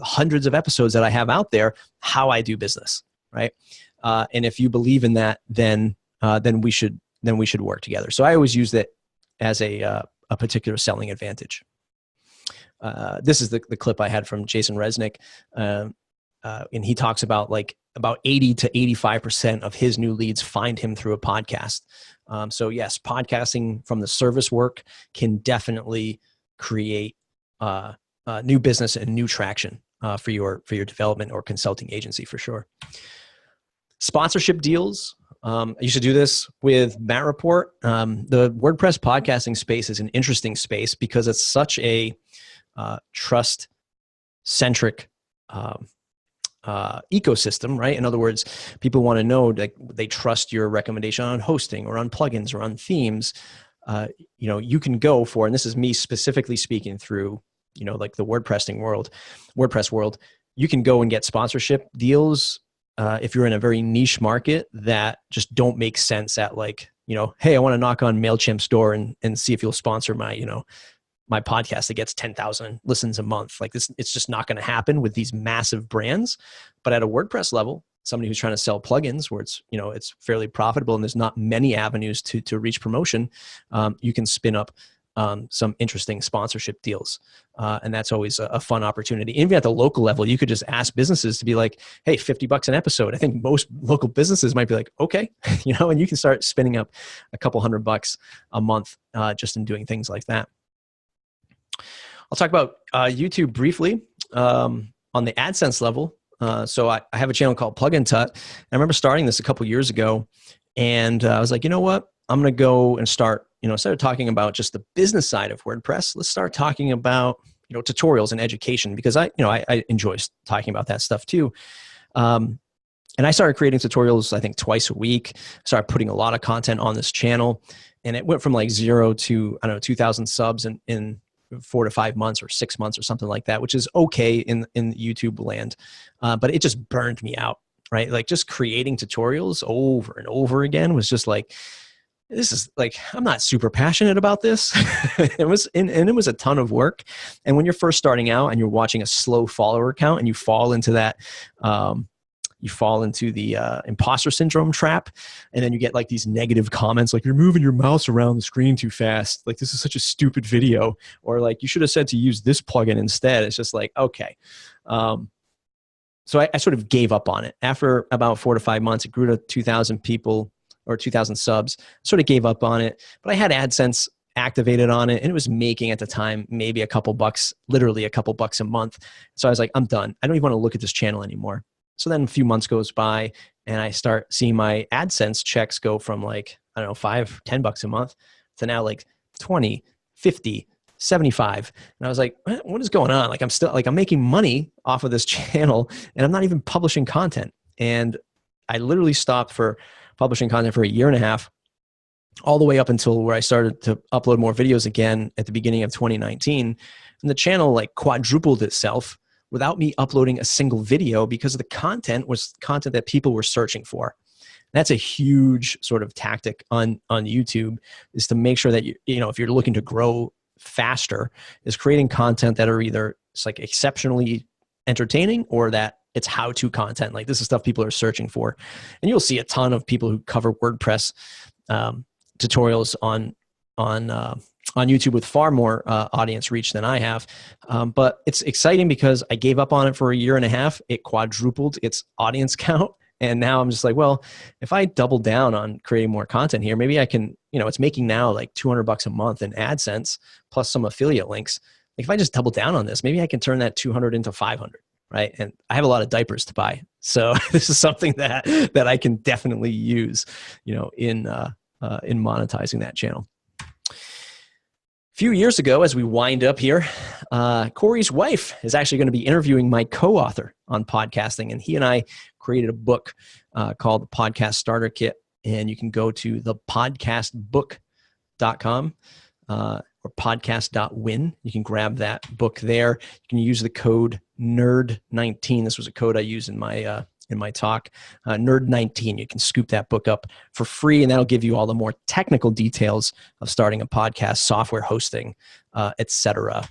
hundreds of episodes that I have out there, how I do business, right? And if you believe in that, then we should work together. So I always use that as a particular selling advantage. This is the clip I had from Jason Resnick. And he talks about like about 80 to 85% of his new leads find him through a podcast. So yes, podcasting from the service work can definitely create new business and new traction for your development or consulting agency for sure. Sponsorship deals. I used to do this with Matt Report. The WordPress podcasting space is an interesting space because it's such a trust-centric ecosystem, right? In other words, people want to know like they trust your recommendation on hosting or on plugins or on themes. You can go for, and this is me specifically speaking through, like the WordPress world. You can go and get sponsorship deals if you're in a very niche market that just don't make sense at like, hey, I want to knock on MailChimp's door and see if you'll sponsor my podcast that gets 10,000 listens a month. Like this, it's just not going to happen with these massive brands. But at a WordPress level, somebody who's trying to sell plugins where it's, it's fairly profitable and there's not many avenues to reach promotion, you can spin up some interesting sponsorship deals. And that's always a fun opportunity. Even at the local level, you could just ask businesses to be like, hey, $50 an episode. I think most local businesses might be like, okay, and you can start spinning up a couple $100 a month just in doing things like that. I'll talk about YouTube briefly on the AdSense level. So I have a channel called Plugin Tut. And I remember starting this a couple years ago, and I was like, you know what? I'm going to go and start, instead of talking about just the business side of WordPress, let's start talking about, tutorials and education, because I enjoy talking about that stuff too. And I started creating tutorials, I think twice a week. I started putting a lot of content on this channel, and it went from like 0 to, 2,000 subs in 4 to 5 months or 6 months or something like that, which is okay in YouTube land. But it just burned me out, right? Like just creating tutorials over and over again was just like, this is like, I'm not super passionate about this. It was, and it was a ton of work. And when you're first starting out and you're watching a slow follower count and you fall into that, imposter syndrome trap. And then you get like these negative comments, like you're moving your mouse around the screen too fast. Like this is such a stupid video, or like you should have said to use this plugin instead. It's just like, okay. So I sort of gave up on it. After about 4 to 5 months, it grew to 2,000 people or 2,000 subs. I sort of gave up on it, but I had AdSense activated on it, and it was making at the time maybe a couple bucks, literally a couple bucks a month. So I was like, I'm done. I don't even want to look at this channel anymore. So then a few months goes by and I start seeing my AdSense checks go from like, I don't know, $5-10 a month to now like 20, 50, 75. And I was like, what is going on? Like I'm making money off of this channel and I'm not even publishing content. And I literally stopped for publishing content for 1.5 years, all the way up until where I started to upload more videos again at the beginning of 2019. And the channel like quadrupled itself without me uploading a single video, because the content was content that people were searching for. That's a huge sort of tactic on YouTube, is to make sure that you know, if you're looking to grow faster, is creating content that are either it's like exceptionally entertaining or that it's how-to content. Like this is stuff people are searching for. And you'll see a ton of people who cover WordPress tutorials on YouTube with far more audience reach than I have. But it's exciting because I gave up on it for 1.5 years. It quadrupled its audience count. And now I'm just like, well, if I double down on creating more content here, maybe I can, you know, it's making now like $200 a month in AdSense plus some affiliate links. Like if I just double down on this, maybe I can turn that 200 into 500. Right. And I have a lot of diapers to buy. So this is something that I can definitely use, you know, in monetizing that channel. A few years ago, as we wind up here, Corey's wife is actually going to be interviewing my co-author on podcasting. And he and I created a book called the Podcast Starter Kit. And you can go to thepodcastbook.com or podcast.win. You can grab that book there. You can use the code NERD19. This was a code I used in my talk. NERD19. You can scoop that book up for free, and that'll give you all the more technical details of starting a podcast, software hosting, etc.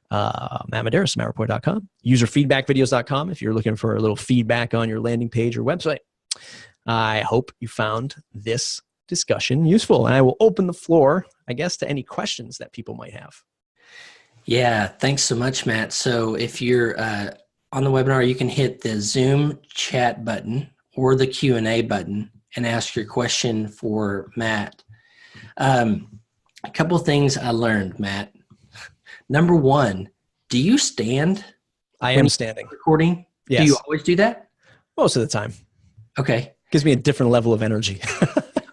Matt Medeiros, mattreport.com. Userfeedbackvideos.com if you're looking for a little feedback on your landing page or website. I hope you found this discussion useful, and I will open the floor, I guess, to any questions that people might have. Yeah, thanks so much, Matt. So if you're on the webinar, you can hit the Zoom chat button or the Q&A button and ask your question for Matt. A couple things I learned, Matt. Number one, do you stand? I am standing. Recording? Yes. Do you always do that? Most of the time. Okay. Gives me a different level of energy.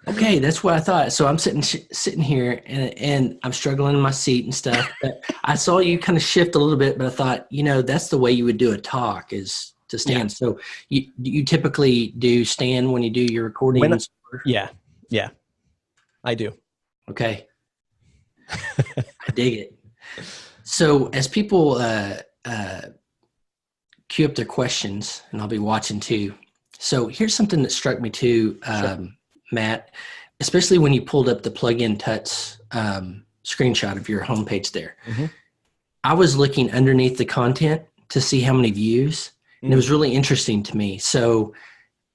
Okay, that's what I thought. So I'm sitting here and I'm struggling in my seat and stuff. But I saw you kind of shift a little bit, but I thought, you know, that's the way you would do a talk, is to stand. Yeah. So you typically do stand when you do your recordings? Yeah, I do. Okay. I dig it. So as people queue up their questions, and I'll be watching too. So here's something that struck me too, sure. Matt, especially when you pulled up the plugin Tuts screenshot of your homepage there. Mm-hmm. I was looking underneath the content to see how many views, and it was really interesting to me. So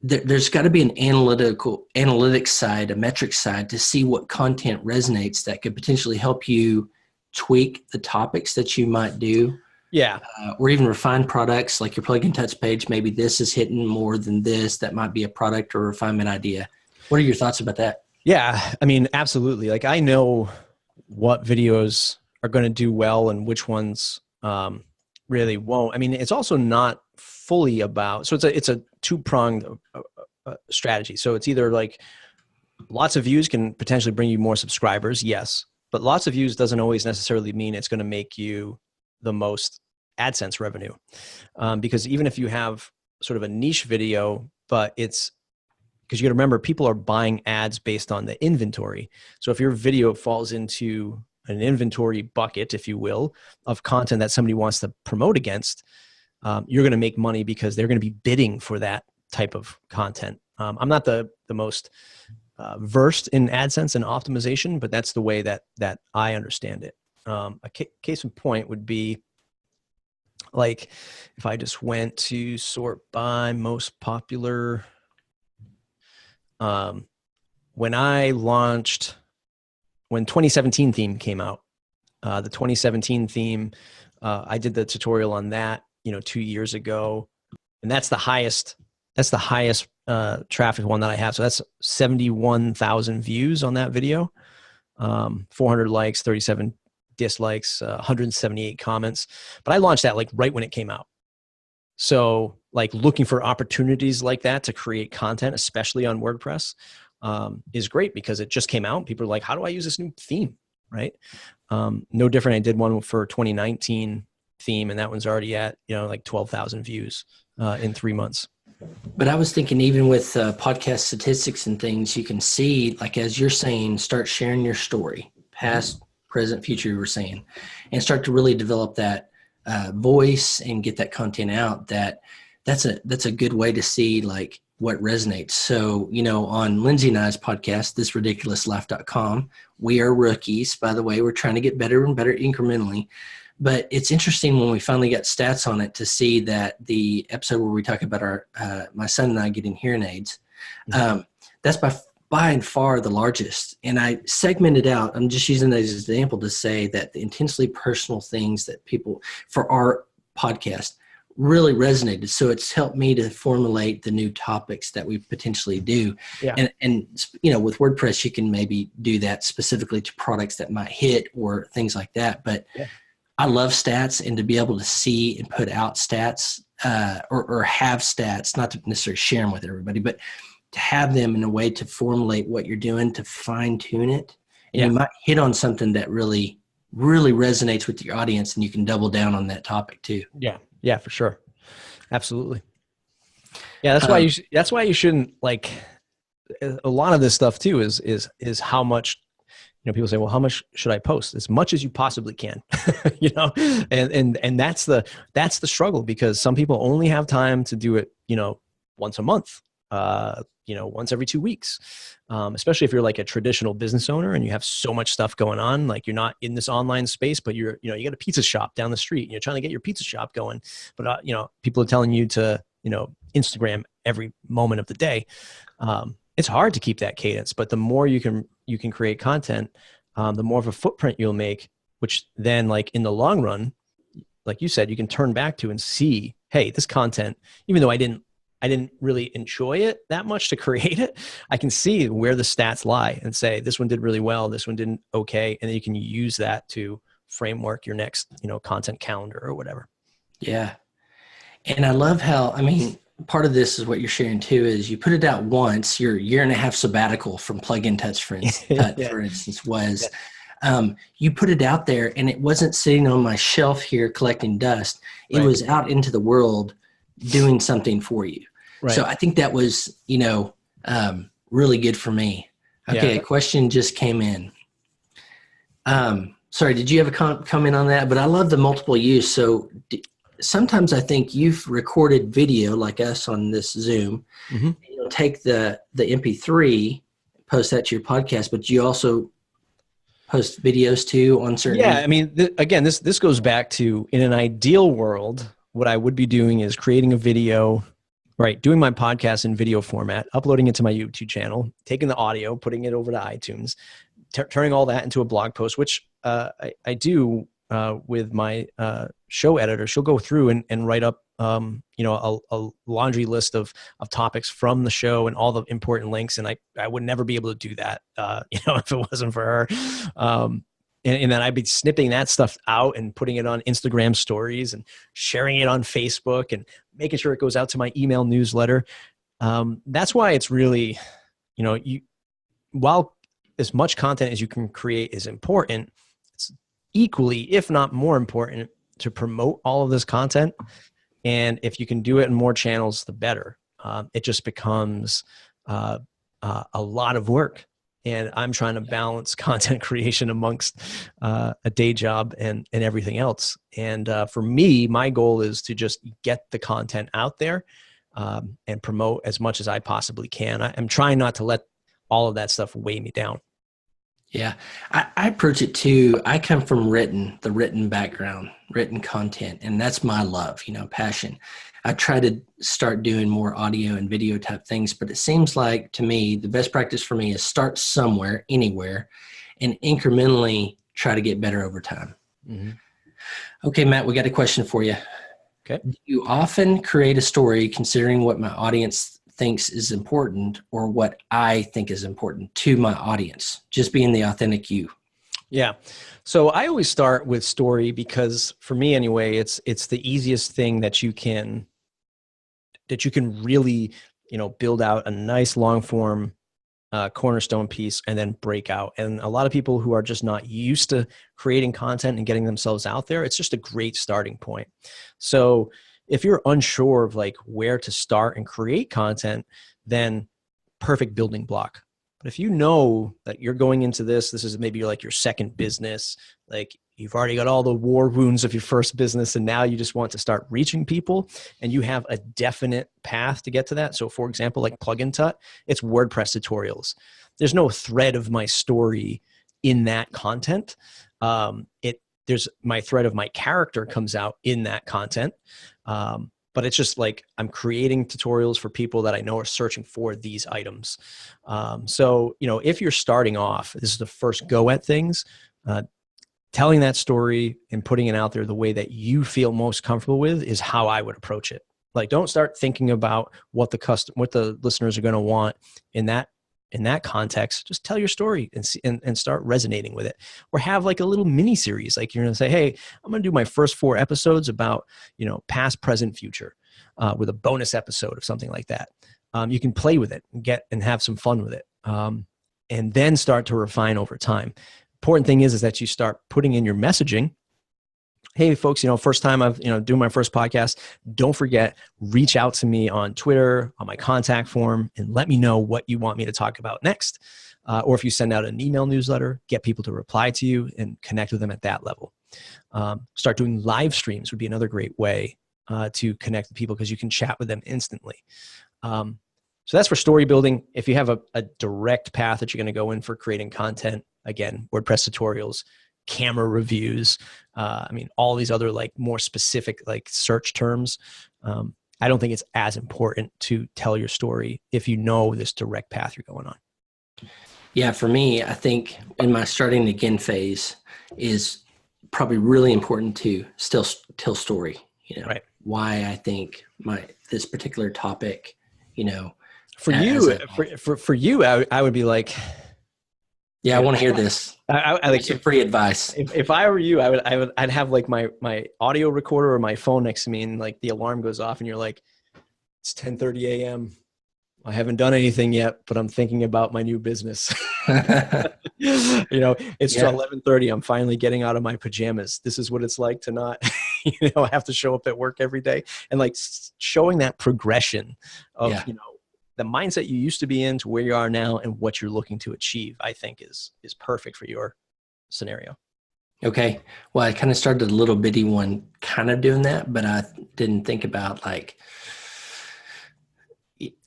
there's got to be an analytics side, a metric side, to see what content resonates that could potentially help you tweak the topics that you might do. Yeah. Or even refine products like your plugin Tuts page. Maybe this is hitting more than this. That might be a product or refinement idea. What are your thoughts about that? Yeah, I mean, absolutely. Like I know what videos are going to do well and which ones really won't. I mean, it's also not fully about, so it's a two-pronged strategy. So it's either like lots of views can potentially bring you more subscribers. Yes. But lots of views doesn't always necessarily mean it's going to make you the most AdSense revenue. Because even if you have sort of a niche video, but it's, because you got to remember, people are buying ads based on the inventory. So if your video falls into an inventory bucket, if you will, of content that somebody wants to promote against, you're going to make money because they're going to be bidding for that type of content. I'm not the most versed in AdSense and optimization, but that's the way that I understand it. A case in point would be like if I just went to sort by most popular. When 2017 theme came out, the 2017 theme, I did the tutorial on that, 2 years ago, and that's the highest traffic one that I have. So that's 71,000 views on that video, 400 likes, 37 dislikes, 178 comments. But I launched that like right when it came out. So like looking for opportunities like that to create content, especially on WordPress, is great because it just came out. People are like, how do I use this new theme? Right. No different. I did one for 2019 theme, and that one's already at, like 12,000 views in 3 months. But I was thinking even with podcast statistics and things, you can see, like, as you're saying, start sharing your story, past, present, future, you were saying, and start to really develop that voice and get that content out. That's a good way to see like what resonates. So, on Lindsay and I's podcast, thisridiculouslife.com, we are rookies, by the way. We're trying to get better and better incrementally. But it's interesting when we finally got stats on it to see that the episode where we talk about our my son and I getting hearing aids, that's by and far the largest. And I segmented out, I'm just using that as an example to say that the intensely personal things that people, for our podcast, really resonated. So it's helped me to formulate the new topics that we potentially do. Yeah. And with WordPress, you can maybe do that specifically to products that might hit or things like that. But yeah. I love stats, and to be able to see and put out stats or have stats, not to necessarily share them with everybody, but to have them in a way to formulate what you're doing, to fine tune it. And you might hit on something that really, really resonates with your audience, and you can double down on that topic too. Yeah. Yeah, for sure. Absolutely. Yeah. That's why you shouldn't, like, a lot of this stuff too is how much, people say, well, how much should I post? As much as you possibly can, and that's the struggle, because some people only have time to do it, once a month, once every 2 weeks, especially if you're like a traditional business owner and you have so much stuff going on, like you're not in this online space, but you got a pizza shop down the street and you're trying to get your pizza shop going. But, people are telling you to, Instagram every moment of the day. It's hard to keep that cadence, but the more you can create content, the more of a footprint you'll make, which then, like, in the long run, like you said, you can turn back to and see, hey, this content, even though I didn't really enjoy it that much to create it, I can see where the stats lie and say, this one did really well, this one didn't okay. And then you can use that to framework your next, content calendar or whatever. Yeah. And I love how, part of this is what you're sharing too, is you put it out once, your year and a half sabbatical from Plugin Touch, for instance, was, you put it out there and it wasn't sitting on my shelf here collecting dust. It was out into the world doing something for you. Right. So I think that was, really good for me. Okay. A question just came in. Sorry, did you have a comment on that? But I love the multiple use. So sometimes I think you've recorded video like us on this Zoom. Mm-hmm. You'll take the MP3, post that to your podcast, but you also post videos too on certain. Yeah. Again, this goes back to, in an ideal world, what I would be doing is creating a video, right? Doing my podcast in video format, uploading it to my YouTube channel, taking the audio, putting it over to iTunes, turning all that into a blog post, which I do with my show editor. She'll go through and write up, a laundry list of topics from the show and all the important links. And I would never be able to do that, if it wasn't for her. And then I'd be snipping that stuff out and putting it on Instagram stories and sharing it on Facebook and making sure it goes out to my email newsletter. That's why it's really, while as much content as you can create is important, it's equally, if not more important, to promote all of this content. And if you can do it in more channels, the better. It just becomes a lot of work. and I'm trying to balance content creation amongst a day job and everything else. And for me, my goal is to just get the content out there and promote as much as I possibly can. I'm trying not to let all of that stuff weigh me down. Yeah, I approach it too. I come from the written background, written content, and that's my love, passion. I try to start doing more audio and video type things, but it seems like to me, the best practice for me is start somewhere, anywhere, and incrementally try to get better over time. Mm-hmm. Okay, Matt, we got a question for you. Okay. Do you often create a story considering what my audience thinks is important or what I think is important to my audience? Just being the authentic you. Yeah. So I always start with story because for me anyway, it's the easiest thing that you can really, build out a nice long form cornerstone piece and then break out. And a lot of people who are just not used to creating content and getting themselves out there, it's just a great starting point. So if you're unsure of like where to start and create content, then perfect building block. But if you know that you're going into this is maybe like your second business, like you've already got all the war wounds of your first business and now you just want to start reaching people and you have a definite path to get to that. So for example, like Plugin Tut, it's WordPress tutorials. There's no thread of my story in that content. There's my thread of my character comes out in that content. But it's just like I'm creating tutorials for people that I know are searching for these items. So, if you're starting off, this is the first go at things, telling that story and putting it out there the way that you feel most comfortable with is how I would approach it. Like, don't start thinking about what the listeners are going to want in that context. Just tell your story and start resonating with it, or have like a little mini series. Like you're going to say, hey, I'm going to do my first 4 episodes about, past, present, future, with a bonus episode of something like that. You can play with it and have some fun with it. And then start to refine over time. Important thing is that you start putting in your messaging. Hey folks, first time I've, doing my first podcast, don't forget, reach out to me on Twitter, on my contact form, and let me know what you want me to talk about next. Or if you send out an email newsletter, get people to reply to you and connect with them at that level. Start doing live streams would be another great way to connect with people because you can chat with them instantly. So that's for story building. If you have a direct path that you're going to go in for creating content, again, WordPress tutorials, camera reviews, all these other like more specific like search terms. I don't think it's as important to tell your story if you know this direct path you're going on. Yeah, for me, I think in my starting again phase is probably really important to still tell story, right. Why I think this particular topic, for you, I would be like, yeah, I want to hear this. I like some free advice. If I were you, I'd have like my audio recorder or my phone next to me, and like the alarm goes off, and you're like, it's 10:30 a.m. I haven't done anything yet, but I'm thinking about my new business. It's 11:30. I'm finally getting out of my pajamas. This is what it's like to not, have to show up at work every day, and like showing that progression of, the mindset you used to be in to where you are now and what you're looking to achieve, I think is perfect for your scenario. Okay. Well, I kind of started a little bitty one kind of doing that, but I didn't think about like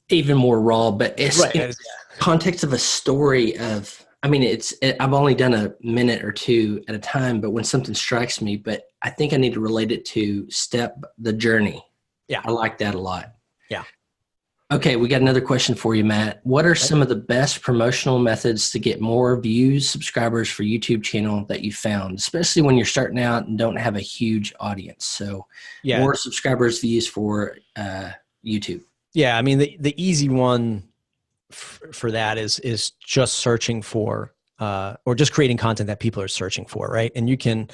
even more raw, but it's right. Context of a story of, I've only done a minute or 2 at a time, but when something strikes me, but I think I need to relate it to the journey. Yeah. I like that a lot. Yeah. Okay, we got another question for you, Matt. What are some of the best promotional methods to get more views, subscribers for YouTube channel that you found, especially when you're starting out and don't have a huge audience? So more subscribers, views for YouTube. Yeah, the easy one for that is just searching for or just creating content that people are searching for, right? And you can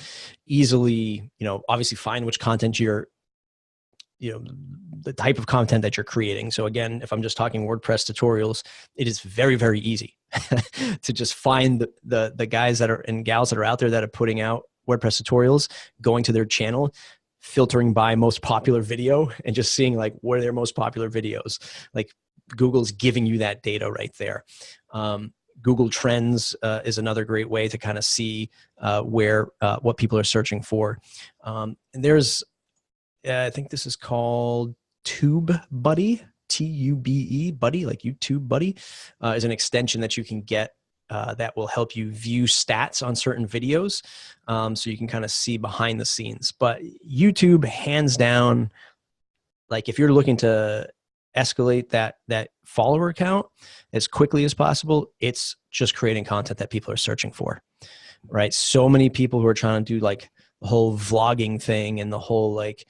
easily, obviously find which content the type of content that you're creating. So again, if I'm just talking WordPress tutorials, it is very, very easy to just find the guys that are and gals that are out there that are putting out WordPress tutorials, going to their channel, filtering by most popular video and just seeing like what are their most popular videos. Like Google's giving you that data right there. Google Trends is another great way to kind of see what people are searching for. And there's, I think this is called TubeBuddy, Tube, Buddy, like YouTube Buddy, is an extension that you can get that will help you view stats on certain videos. So you can kind of see behind the scenes. But YouTube, hands down, like if you're looking to escalate that follower count as quickly as possible, it's just creating content that people are searching for, right? So many people who are trying to do like the whole vlogging thing and the whole like,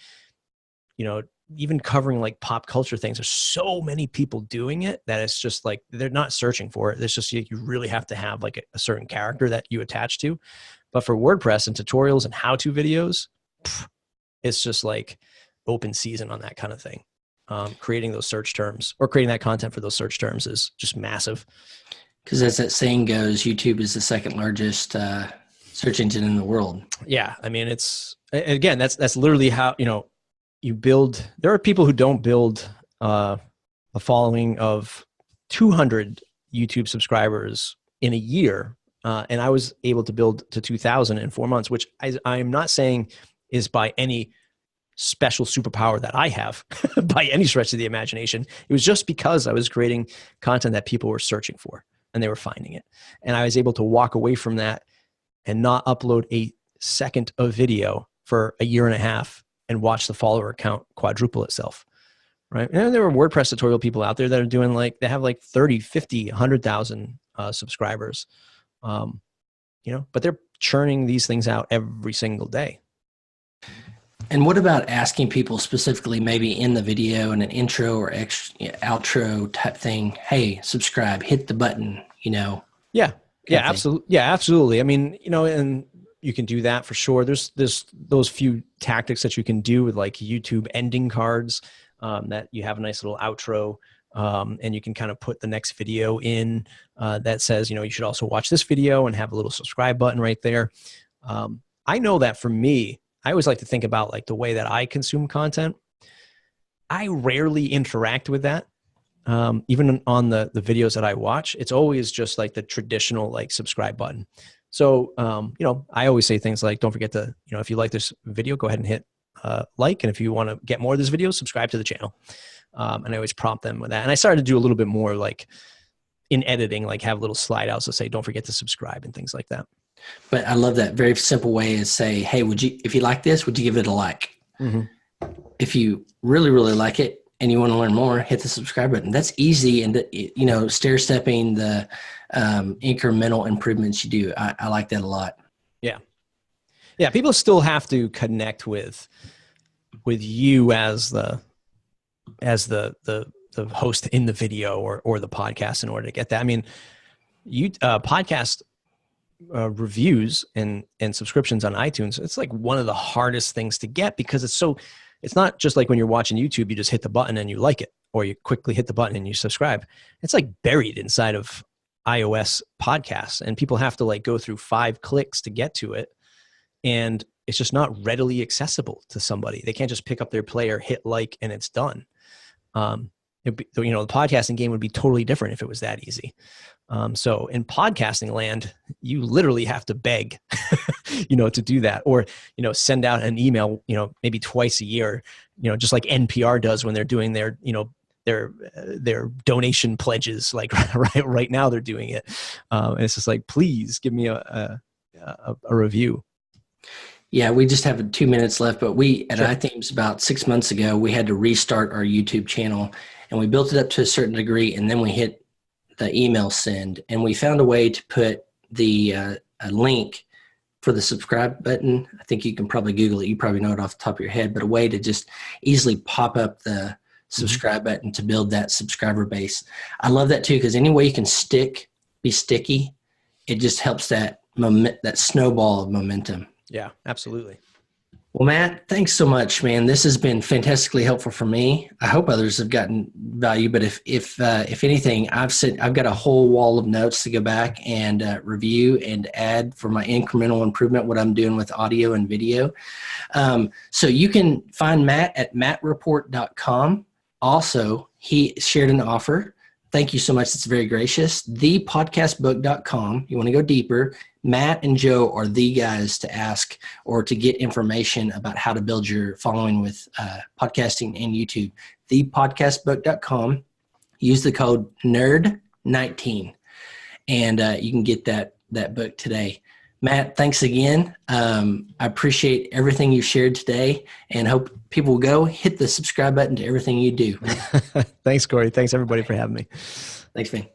even covering like pop culture things. There's so many people doing it that it's just like, they're not searching for it. It's just, you really have to have like a certain character that you attach to. But for WordPress and tutorials and how-to videos, it's just like open season on that kind of thing. Creating those search terms or creating that content for those search terms is just massive. Because as that saying goes, YouTube is the second largest search engine in the world. Yeah. I mean, again, that's literally how, you build. There are people who don't build a following of 200 YouTube subscribers in a year. And I was able to build to 2,000 in 4 months, which I'm not saying is by any special superpower that I have by any stretch of the imagination. It was just because I was creating content that people were searching for and they were finding it. And I was able to walk away from that and not upload a second of video for a year and a half and watch the follower count quadruple itself, right? And there were WordPress tutorial people out there that are doing like, they have like 30, 50, 100,000 subscribers, but they're churning these things out every single day. And what about asking people specifically, maybe in the video in an intro or outro type thing, hey, subscribe, hit the button, Yeah, absolutely. Yeah, absolutely. I mean, and you can do that for sure. There's those few tactics that you can do with like YouTube ending cards, that you have a nice little outro, and you can kind of put the next video in that says, you should also watch this video, and have a little subscribe button right there. I know that for me, I always like to think about like the way that I consume content. I rarely interact with that. Even on the videos that I watch, it's always just like the traditional like subscribe button. So, I always say things like, don't forget to, if you like this video, go ahead and hit like. And if you want to get more of this video, subscribe to the channel. And I always prompt them with that. And I started to do a little bit more like in editing, like have little slide outs to say, don't forget to subscribe and things like that. But I love that very simple way is say, hey, if you like this, would you give it a like? Mm-hmm. If you really, really like it and you want to learn more, hit the subscribe button. That's easy. And, stair-stepping the incremental improvements you do. I like that a lot. Yeah. Yeah. People still have to connect with you as the host in the video or the podcast in order to get that. I mean, podcast reviews and subscriptions on iTunes, it's like one of the hardest things to get because it's not just like when you're watching YouTube, you just hit the button and you like it, or you quickly hit the button and you subscribe. It's like buried inside of iOS podcasts, and people have to like go through 5 clicks to get to it. And it's just not readily accessible to somebody. They can't just pick up their player, hit like, and it's done. The podcasting game would be totally different if it was that easy. So in podcasting land, you literally have to beg, to do that, or, send out an email, maybe twice a year, just like NPR does when they're doing their donation pledges. Like right now they're doing it. And it's just like, please give me a review. Yeah, we just have 2 minutes left, but we at Sure. iThemes about 6 months ago, we had to restart our YouTube channel, and we built it up to a certain degree, and then we hit the email send, and we found a way to put the a link for the subscribe button. I think you can probably Google it. You probably know it off the top of your head, but a way to just easily pop up the subscribe button to build that subscriber base. I love that too, because any way you can be sticky, it just helps that snowball of momentum. Yeah, absolutely. Well, Matt, thanks so much, man. This has been fantastically helpful for me. I hope others have gotten value, but if anything, I've got a whole wall of notes to go back and review and add for my incremental improvement, what I'm doing with audio and video. So you can find Matt at mattreport.com. Also, he shared an offer Thank you so much. It's very gracious. Thepodcastbook.com. You want to go deeper. Matt and Joe are the guys to ask or to get information about how to build your following with podcasting and YouTube. Thepodcastbook.com. Use the code NERD19 and you can get that book today. Matt, thanks again. I appreciate everything you shared today and hope people will go hit the subscribe button to everything you do. Thanks, Corey. Thanks, everybody, for having me. Thanks, man.